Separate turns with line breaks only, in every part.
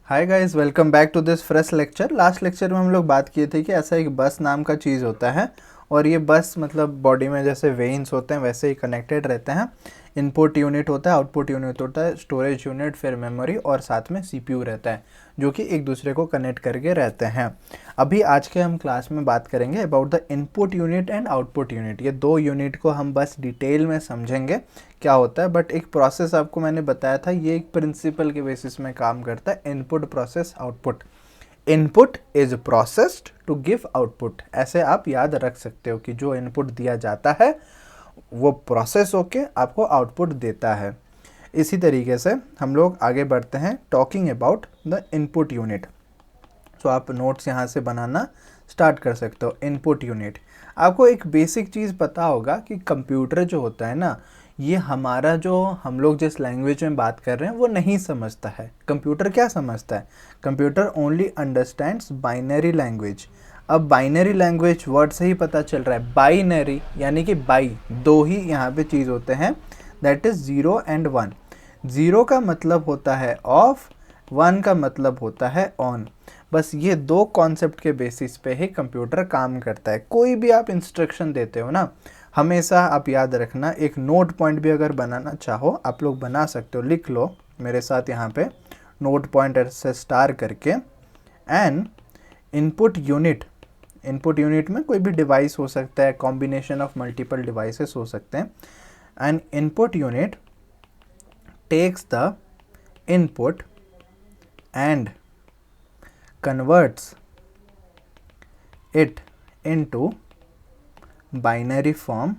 Hi guys, welcome back to this fresh lecture. Last lecture में हम लोग बात किए थे कि ऐसा एक बस नाम का चीज़ होता है और ये बस मतलब बॉडी में जैसे वेन्स होते हैं वैसे ही कनेक्टेड रहते हैं। इनपुट यूनिट होता है, आउटपुट यूनिट होता है, स्टोरेज यूनिट, फिर मेमोरी और साथ में सीपीयू रहता है जो कि एक दूसरे को कनेक्ट करके रहते हैं। अभी आज के हम क्लास में बात करेंगे about the input unit and output unit. ये दो यूनिट को हम बस डिटेल में समझेंगे क्या होता है, बट एक प्रोसेस आपको मैंने बताया था, ये एक प्रिंसिपल के बेसिस में काम करता है। Input process output, input is processed to give output. ऐसे आप याद रख सकते हो कि जो इनपुट दिया जाता है वो प्रोसेस होके आपको आउटपुट देता है। इसी तरीके से हम लोग आगे बढ़ते हैं talking about the input unit. So आप नोट्स यहाँ से बनाना स्टार्ट कर सकते हो। इनपुट यूनिट, आपको एक बेसिक चीज़ पता होगा कि कंप्यूटर जो होता है ना, ये हमारा जो हम लोग जिस लैंग्वेज में बात कर रहे हैं वो नहीं समझता है। कंप्यूटर क्या समझता है? Computer only understands binary language. अब बाइनरी लैंग्वेज वर्ड से ही पता चल रहा है, बाइनरी यानी कि बाई, दो ही यहाँ पे चीज़ होते हैं, दैट इज़ 0 एंड 1। 0 का मतलब होता है ऑफ, 1 का मतलब होता है ऑन। बस ये दो कॉन्सेप्ट के बेसिस पे ही कंप्यूटर काम करता है। कोई भी आप इंस्ट्रक्शन देते हो ना, हमेशा आप याद रखना, एक नोट पॉइंट भी अगर बनाना चाहो आप लोग बना सकते हो। लिख लो मेरे साथ यहाँ पे नोट पॉइंट से स्टार करके, N input unit. Input unit में कोई भी डिवाइस हो सकता है, कॉम्बिनेशन ऑफ मल्टीपल डिवाइसेस हो सकते हैं। An input unit takes the input and converts it into binary form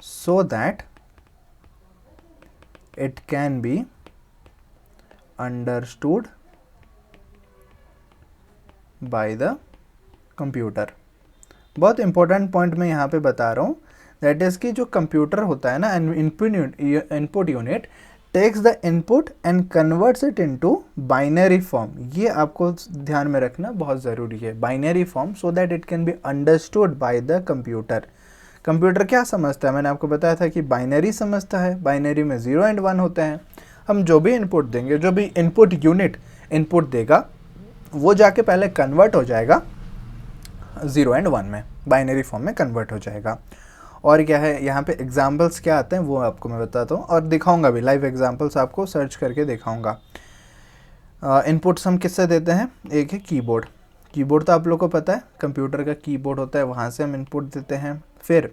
so that it can be understood by the computer। बहुत इंपॉर्टेंट पॉइंट मैं यहाँ पे बता रहा हूँ, दैट इज़ कि जो कंप्यूटर होता है ना, input unit takes the input and converts it into binary form. ये आपको ध्यान में रखना बहुत ज़रूरी है, binary form, so that it can be understood by the computer. Computer क्या समझता है? मैंने आपको बताया था कि बाइनरी समझता है। बाइनरी में 0 एंड 1 होते हैं। हम जो भी इनपुट देंगे, जो भी इनपुट यूनिट इनपुट देगा, वो जाके पहले कन्वर्ट हो जाएगा 0 एंड 1 में, बाइनरी फॉर्म में कन्वर्ट हो जाएगा। और क्या है यहाँ पे एग्जाम्पल्स क्या आते हैं वो आपको मैं बताता हूँ और दिखाऊंगा भी, लाइव एग्जाम्पल्स आपको सर्च करके दिखाऊंगा। इनपुट्स हम किससे देते हैं? एक है कीबोर्ड। कीबोर्ड तो आप लोग को पता है, कंप्यूटर का कीबोर्ड होता है, वहाँ से हम इनपुट देते हैं। फिर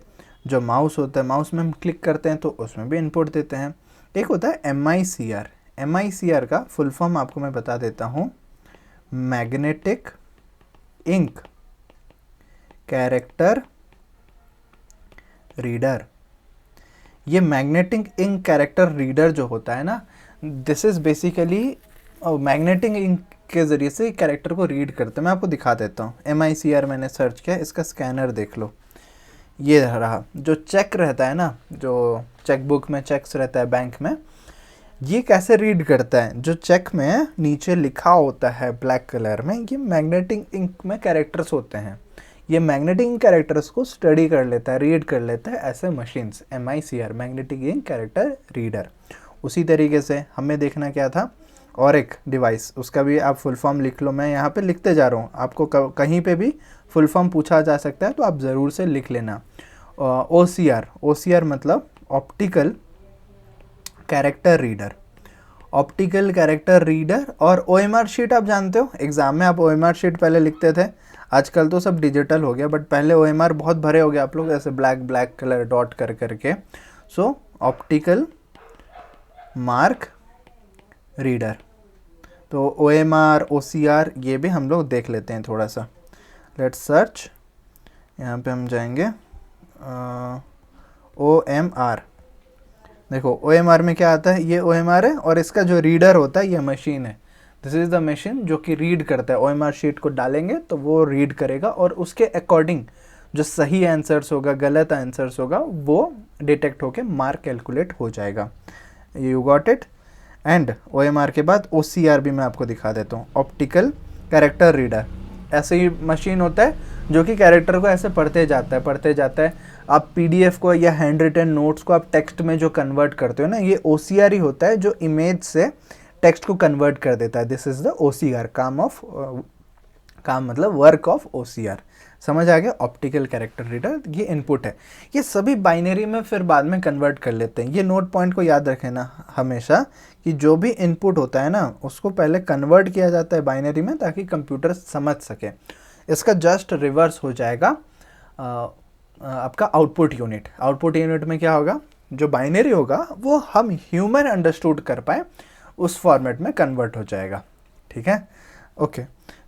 जो माउस होता है, माउस में हम क्लिक करते हैं तो उसमें भी इनपुट देते हैं। एक होता है MICR। MICR का फुल फॉर्म आपको मैं बता देता हूँ, मैग्नेटिक इंक कैरेक्टर रीडर। ये मैग्नेटिक इंक कैरेक्टर रीडर जो होता है ना, this is basically magnetic ink के ज़रिए से कैरेक्टर को रीड करते हैं। मैं आपको दिखा देता हूँ। MICR मैंने सर्च किया, इसका स्कैनर देख लो। ये रहा जो चेक रहता है ना, जो चेक बुक में चेक्स रहता है बैंक में, ये कैसे रीड करता है? जो चेक में नीचे लिखा होता है ब्लैक कलर में, ये मैग्नेटिक इंक में कैरेक्टर्स होते हैं। ये मैग्नेटिक इंक कैरेक्टर्स को स्टडी कर लेता है, रीड कर लेता है ऐसे machines. MICR, magnetic ink character reader. उसी तरीके से हमें देखना क्या था, और एक डिवाइस, उसका भी आप फुल फॉर्म लिख लो। मैं यहाँ पे लिखते जा रहा हूँ, आपको कहीं पे भी फुल फॉर्म पूछा जा सकता है तो आप ज़रूर से लिख लेना। OCR मतलब optical character reader. Optical character reader. और OMR शीट आप जानते हो, एग्ज़ाम में आप OMR शीट पहले लिखते थे, आजकल तो सब डिजिटल हो गया, बट पहले OMR बहुत भरे हो गया आप लोग, ऐसे ब्लैक कलर डॉट कर करके। सो ऑप्टिकल मार्क रीडर। तो OMR OCR ये भी हम लोग देख लेते हैं थोड़ा सा। लेट्स सर्च, यहाँ पे हम जाएंगे OMR। देखो OMR में क्या आता है, ये OMR है और इसका जो रीडर होता है ये मशीन है। दिस इज़ द मशीन जो कि रीड करता है। OMR शीट को डालेंगे तो वो रीड करेगा और उसके अकॉर्डिंग जो सही आंसर्स होगा, गलत आंसर्स होगा, वो डिटेक्ट होके मार्क कैलकुलेट हो जाएगा। You got it. And OMR के बाद OCR भी मैं आपको दिखा देता हूँ, ऑप्टिकल कैरेक्टर रीडर। ऐसे ही मशीन होता है जो कि कैरेक्टर को ऐसे पढ़ते जाता है। आप PDF को या हैंड रिटन नोट्स को आप टेक्स्ट में जो कन्वर्ट करते हो ना, ये OCR ही होता है जो इमेज से टेक्स्ट को कन्वर्ट कर देता है। दिस इज़ द OCR, काम मतलब वर्क ऑफ OCR। समझ आ गया? ऑप्टिकल कैरेक्टर रीडर ये इनपुट है। ये सभी बाइनरी में फिर बाद में कन्वर्ट कर लेते हैं। ये नोट पॉइंट को याद रखें ना हमेशा कि जो भी इनपुट होता है ना उसको पहले कन्वर्ट किया जाता है बाइनरी में ताकि कंप्यूटर समझ सके। इसका जस्ट रिवर्स हो जाएगा आपका आउटपुट यूनिट। आउटपुट यूनिट में क्या होगा, जो बाइनरी होगा वो हम ह्यूमन अंडरस्टूड कर पाए उस फॉर्मेट में कन्वर्ट हो जाएगा। ठीक है, ओके।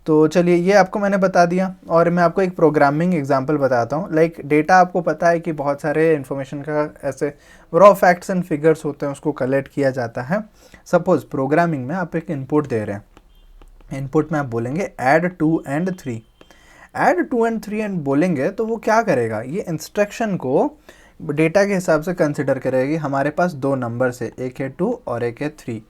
तो चलिए ये आपको मैंने बता दिया और मैं आपको एक प्रोग्रामिंग एग्जांपल बताता हूँ। लाइक डेटा आपको पता है कि बहुत सारे इन्फॉर्मेशन का ऐसे रॉ फैक्ट्स एंड फिगर्स होते हैं, उसको कलेक्ट किया जाता है। सपोज प्रोग्रामिंग में आप एक इनपुट दे रहे हैं, इनपुट में आप बोलेंगे add 2 and 3। Add 2 and 3 and बोलेंगे तो वो क्या करेगा, ये इंस्ट्रक्शन को डेटा के हिसाब से कंसिडर करेगी। हमारे पास दो नंबर्स है, एक है 2 और एक है 3।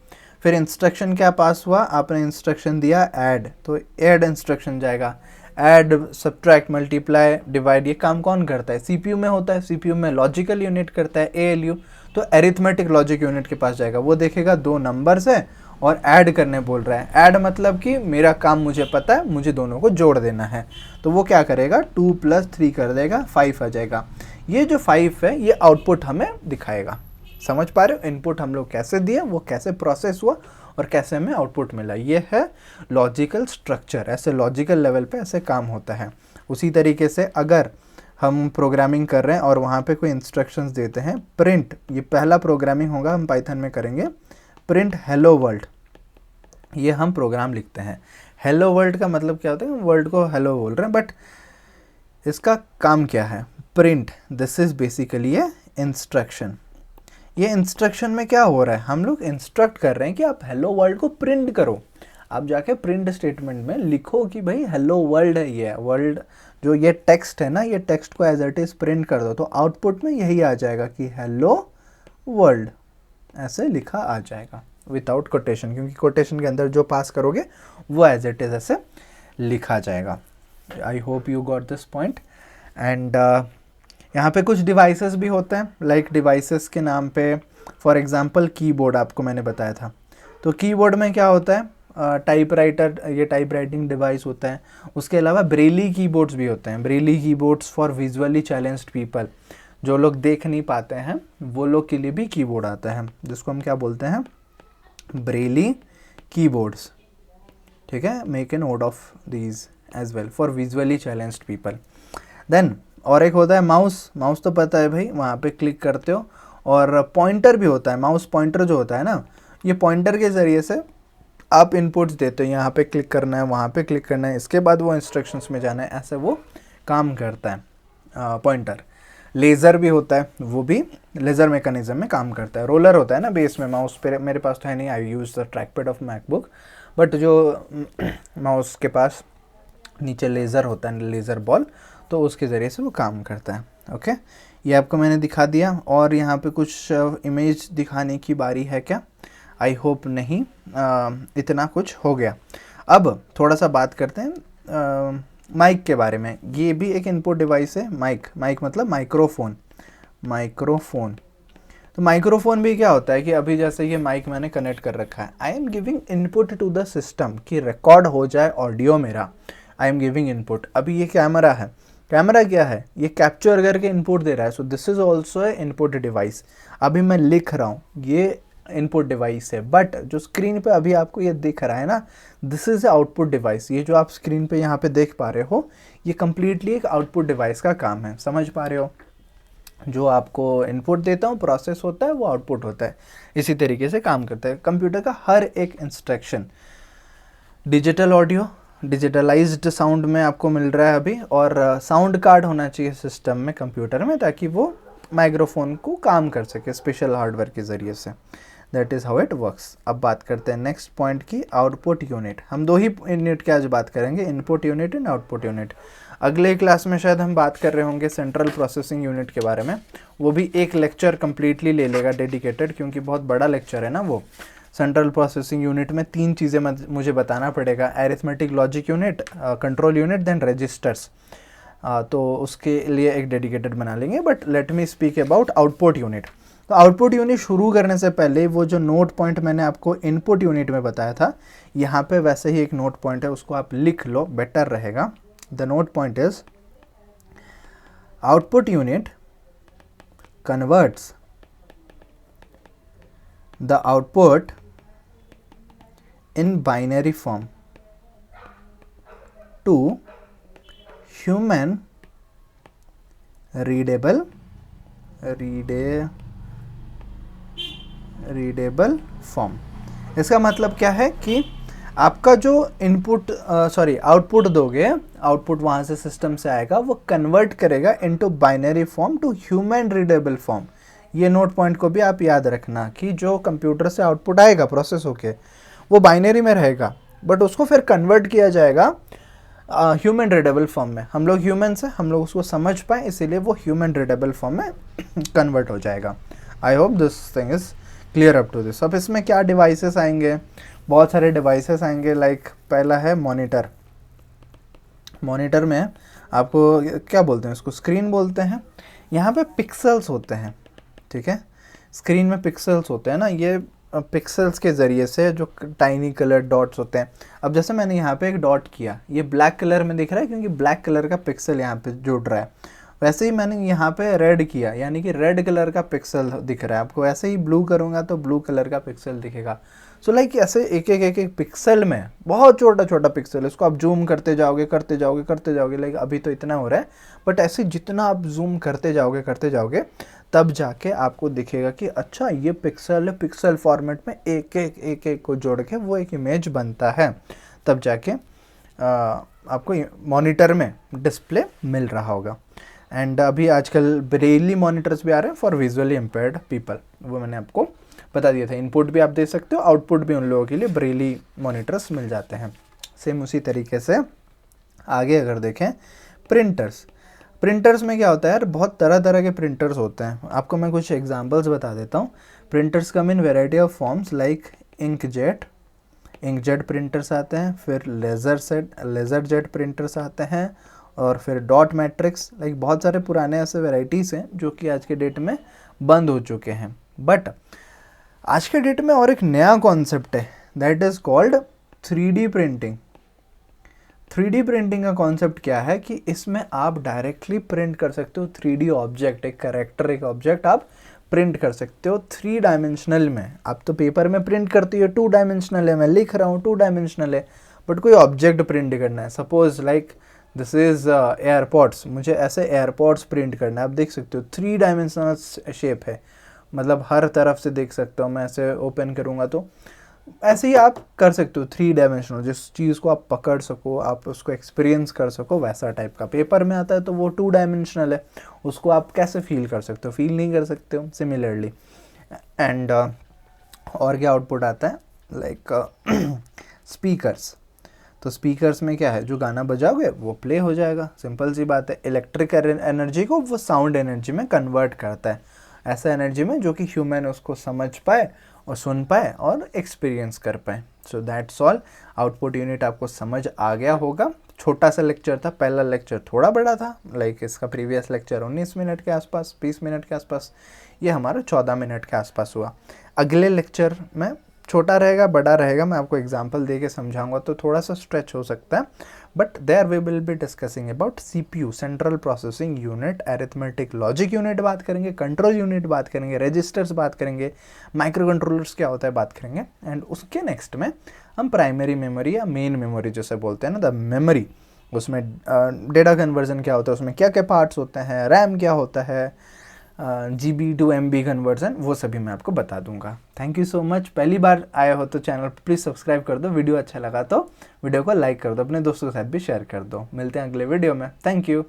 फिर इंस्ट्रक्शन क्या पास हुआ, आपने इंस्ट्रक्शन दिया ऐड, तो ऐड इंस्ट्रक्शन जाएगा। ऐड, सब्ट्रैक्ट, मल्टीप्लाई, डिवाइड, ये काम कौन करता है, सीपीयू में होता है। सीपीयू में लॉजिकल यूनिट करता है ALU, तो अरिथमेटिक लॉजिक यूनिट के पास जाएगा। वो देखेगा दो नंबर्स है और ऐड करने बोल रहा है। ऐड मतलब कि मेरा काम मुझे पता है, मुझे दोनों को जोड़ देना है, तो वो क्या करेगा 2 + 3 कर देगा, 5 आ जाएगा। ये जो 5 है ये आउटपुट हमें दिखाएगा। समझ पा रहे हो, इनपुट हम लोग कैसे दिए, वो कैसे प्रोसेस हुआ और कैसे हमें आउटपुट मिला। ये है लॉजिकल स्ट्रक्चर। ऐसे लॉजिकल लेवल पे ऐसे काम होता है। उसी तरीके से अगर हम प्रोग्रामिंग कर रहे हैं और वहाँ पे कोई इंस्ट्रक्शंस देते हैं, प्रिंट, ये पहला प्रोग्रामिंग होगा हम पाइथन में करेंगे, प्रिंट हेलो वर्ल्ड, ये हम प्रोग्राम लिखते हैं। हेलो वर्ल्ड का मतलब क्या होता है, वर्ल्ड को हेलो बोल रहे हैं, बट इसका काम क्या है, print. This is basically A instruction. ये इंस्ट्रक्शन में क्या हो रहा है, हम लोग इंस्ट्रक्ट कर रहे हैं कि आप हेलो वर्ल्ड को प्रिंट करो। आप जाके प्रिंट स्टेटमेंट में लिखो कि भाई हेलो वर्ल्ड है, ये वर्ल्ड जो ये टेक्स्ट है ना, ये टेक्स्ट को एज इट इज प्रिंट कर दो, तो आउटपुट में यही आ जाएगा कि हेलो वर्ल्ड, ऐसे लिखा आ जाएगा विदाउट कोटेशन, क्योंकि कोटेशन के अंदर जो पास करोगे वो एज इट इज ऐसे लिखा जाएगा। I hope you got this point. And यहाँ पे कुछ डिवाइसेस भी होते हैं, लाइक डिवाइसेस के नाम पे फॉर एग्जांपल कीबोर्ड आपको मैंने बताया था। तो कीबोर्ड में क्या होता है, टाइपराइटर, ये टाइप राइटिंग डिवाइस होता है। उसके अलावा ब्रेली कीबोर्ड्स भी होते हैं। Braille keyboards for visually challenged people, जो लोग देख नहीं पाते हैं वो लोग के लिए भी कीबोर्ड आता है, जिसको हम क्या बोलते हैं, ब्रेली कीबोर्ड्स। ठीक है, make a note of these as well for visually challenged people. Then और एक होता है माउस। माउस तो पता है भाई, वहाँ पे क्लिक करते हो। और पॉइंटर भी होता है, माउस पॉइंटर जो होता है ना, ये पॉइंटर के ज़रिए से आप इनपुट्स देते हो, यहाँ पे क्लिक करना है, वहाँ पे क्लिक करना है, इसके बाद वो इंस्ट्रक्शंस में जाना है, ऐसे वो काम करता है पॉइंटर। लेज़र भी होता है, वो भी लेज़र मैकेनिज्म में काम करता है। रोलर होता है ना बेस में, माउस पे मेरे पास तो है नहीं, I use the trackpad of MacBook, but जो माउस के पास नीचे लेज़र होता है, लेज़र बॉल, तो उसके ज़रिए से वो काम करता है। ओके, ये आपको मैंने दिखा दिया। और यहाँ पे कुछ इमेज दिखाने की बारी है क्या, आई होप नहीं, इतना कुछ हो गया। अब थोड़ा सा बात करते हैं माइक के बारे में। ये भी एक इनपुट डिवाइस है, माइक। माइक मतलब माइक्रोफोन, माइक्रोफोन। तो माइक्रोफोन भी क्या होता है कि अभी जैसे ये माइक मैंने कनेक्ट कर रखा है, I am giving input to the system कि रिकॉर्ड हो जाए ऑडियो मेरा, आई एम गिविंग इनपुट। अभी ये कैमरा है, कैमरा क्या है, ये कैप्चर करके इनपुट दे रहा है, so this is also a input device. अभी मैं लिख रहा हूँ, ये इनपुट डिवाइस है, बट जो स्क्रीन पे अभी आपको ये दिख रहा है ना, this is a output device. ये जो आप स्क्रीन पे यहाँ पे देख पा रहे हो, ये कम्प्लीटली एक आउटपुट डिवाइस का काम है। समझ पा रहे हो, जो आपको इनपुट देता हूँ, प्रोसेस होता है, वो आउटपुट होता है। इसी तरीके से काम करता है कंप्यूटर का हर एक instruction. Digital audio, digitalised sound में आपको मिल रहा है अभी, और साउंड कार्ड होना चाहिए सिस्टम में, कंप्यूटर में, ताकि वो माइक्रोफोन को काम कर सके स्पेशल हार्डवेयर के ज़रिए से। That is how it works. अब बात करते हैं नेक्स्ट पॉइंट की, आउटपुट यूनिट। हम दो ही यूनिट की आज बात करेंगे, input unit and output unit. अगले क्लास में शायद हम बात कर रहे होंगे सेंट्रल प्रोसेसिंग यूनिट के बारे में, वो भी एक लेक्चर कम्प्लीटली ले लेगा डेडिकेटेड, क्योंकि बहुत बड़ा लेक्चर है ना वो। सेंट्रल प्रोसेसिंग यूनिट में 3 चीज़ें मुझे बताना पड़ेगा, arithmetic logic unit, control unit, then registers. तो उसके लिए एक डेडिकेटेड बना लेंगे, but let me speak about output unit. तो आउटपुट यूनिट शुरू करने से पहले वो जो नोट पॉइंट मैंने आपको इनपुट यूनिट में बताया था, यहाँ पे वैसे ही एक नोट पॉइंट है, उसको आप लिख लो, बेटर रहेगा। The note point is output unit converts the output in binary form to human readable form. इसका मतलब क्या है कि आपका जो आउटपुट दोगे, आउटपुट वहाँ से सिस्टम से आएगा, वो कन्वर्ट करेगा into binary form to human readable form. ये नोट पॉइंट को भी आप याद रखना कि जो कंप्यूटर से आउटपुट आएगा प्रोसेस होके, वो बाइनरी में रहेगा, बट उसको फिर कन्वर्ट किया जाएगा ह्यूमन रीडेबल फॉर्म में। हम लोग ह्यूमन से हम लोग उसको समझ पाए, इसीलिए वो ह्यूमन रीडेबल फॉर्म में कन्वर्ट हो जाएगा। I hope this thing is clear up to this. अब इसमें क्या डिवाइसेस आएंगे, बहुत सारे डिवाइसेस आएंगे। लाइक पहला है मॉनिटर। मॉनिटर में आपको क्या बोलते हैं, इसको स्क्रीन बोलते हैं। यहाँ पे पिक्सल्स होते हैं, ठीक है, स्क्रीन में पिक्सल्स होते हैं ना, ये पिक्सल्स के ज़रिए से जो टाइनी कलर डॉट्स होते हैं। अब जैसे मैंने यहाँ पे एक डॉट किया, ये ब्लैक कलर में दिख रहा है क्योंकि ब्लैक कलर का पिक्सल यहाँ पे जुड़ रहा है। वैसे ही मैंने यहाँ पे रेड किया, यानी कि रेड कलर का पिक्सल दिख रहा है आपको। वैसे ही ब्लू करूँगा तो ब्लू कलर का पिक्सल दिखेगा। सो लाइक ऐसे एक एक पिक्सल में बहुत छोटा छोटा पिक्सल, इसको आप जूम करते जाओगे। लाइक अभी तो इतना हो रहा है, बट ऐसे जितना आप जूम करते जाओगे तब जाके आपको दिखेगा कि अच्छा ये पिक्सल है, पिक्सल फॉर्मेट में एक एक को जोड़ के वो एक इमेज बनता है। तब जाके आपको मॉनिटर में डिस्प्ले मिल रहा होगा। एंड अभी आजकल ब्रेली मॉनिटर्स भी आ रहे हैं फॉर विजुअली इम्पेयर्ड पीपल, वो मैंने आपको बता दिया था। इनपुट भी आप दे सकते हो, आउटपुट भी उन लोगों के लिए ब्रेली मॉनिटर्स मिल जाते हैं। सेम उसी तरीके से आगे अगर देखें प्रिंटर्स में क्या होता है यार, बहुत तरह तरह के प्रिंटर्स होते हैं। आपको मैं कुछ एग्जांपल्स बता देता हूँ। Printers come in variety of forms like inkjet printers आते हैं, फिर लेज़र जेट प्रिंटर्स आते हैं, और फिर डॉट मैट्रिक्स। लाइक बहुत सारे पुराने ऐसे वेराइटीज़ हैं जो कि आज के डेट में बंद हो चुके हैं। बट आज के डेट में और एक नया कॉन्सेप्ट है, that is called 3D printing. 3D printing का कॉन्सेप्ट क्या है कि इसमें आप डायरेक्टली प्रिंट कर सकते हो 3D ऑब्जेक्ट, एक कैरेक्टर, एक ऑब्जेक्ट आप प्रिंट कर सकते हो 3 डायमेंशनल में। आप तो पेपर में प्रिंट करती हो 2 डायमेंशनल है, मैं लिख रहा हूँ 2 डायमेंशनल है, बट कोई ऑब्जेक्ट प्रिंट करना है। Suppose like this is AirPods, मुझे ऐसे एयरपॉड्स प्रिंट करना है। आप देख सकते हो 3 डायमेंशनल शेप है, मतलब हर तरफ से देख सकते हो। मैं ऐसे ओपन करूँगा तो ऐसे ही आप कर सकते हो 3 डायमेंशनल, जिस चीज़ को आप पकड़ सको, आप उसको एक्सपीरियंस कर सको, वैसा टाइप का। पेपर में आता है तो वो 2 डायमेंशनल है, उसको आप कैसे फील कर सकते हो, फील नहीं कर सकते हो सिमिलरली। एंड और क्या आउटपुट आता है, लाइक स्पीकर्स। तो स्पीकर्स में क्या है, जो गाना बजाओगे वो प्ले हो जाएगा, सिंपल सी बात है। इलेक्ट्रिक एनर्जी को वो साउंड एनर्जी में कन्वर्ट करता है, ऐसा एनर्जी में जो कि ह्यूमन उसको समझ पाए और सुन पाए और एक्सपीरियंस कर पाए। So that's all. Output unit आपको समझ आ गया होगा। छोटा सा लेक्चर था, पहला लेक्चर थोड़ा बड़ा था, लाइक इसका प्रीवियस लेक्चर 19 मिनट के आसपास, 20 मिनट के आसपास, ये हमारा 14 मिनट के आसपास हुआ। अगले लेक्चर में छोटा रहेगा, बड़ा रहेगा, मैं आपको एग्जांपल दे के समझाऊंगा तो थोड़ा सा स्ट्रेच हो सकता है, but there we will be discussing about CPU, central processing unit, arithmetic logic unit बात करेंगे, कंट्रोल यूनिट बात करेंगे, रजिस्टर्स बात करेंगे, माइक्रो कंट्रोलर्स क्या होता है बात करेंगे। एंड उसके नेक्स्ट में हम प्राइमरी मेमोरी या मेन मेमोरी जैसे बोलते हैं ना, द मेमोरी, उसमें डेटा कन्वर्जन क्या होता है, उसमें क्या क्या पार्ट्स होते हैं, रैम क्या होता है, GB to MB कन्वर्जन, वो सभी मैं आपको बता दूंगा। Thank you so much. पहली बार आए हो तो चैनल प्लीज़ सब्सक्राइब कर दो, वीडियो अच्छा लगा तो वीडियो को लाइक कर दो, अपने दोस्तों के साथ भी शेयर कर दो। मिलते हैं अगले वीडियो में। Thank you.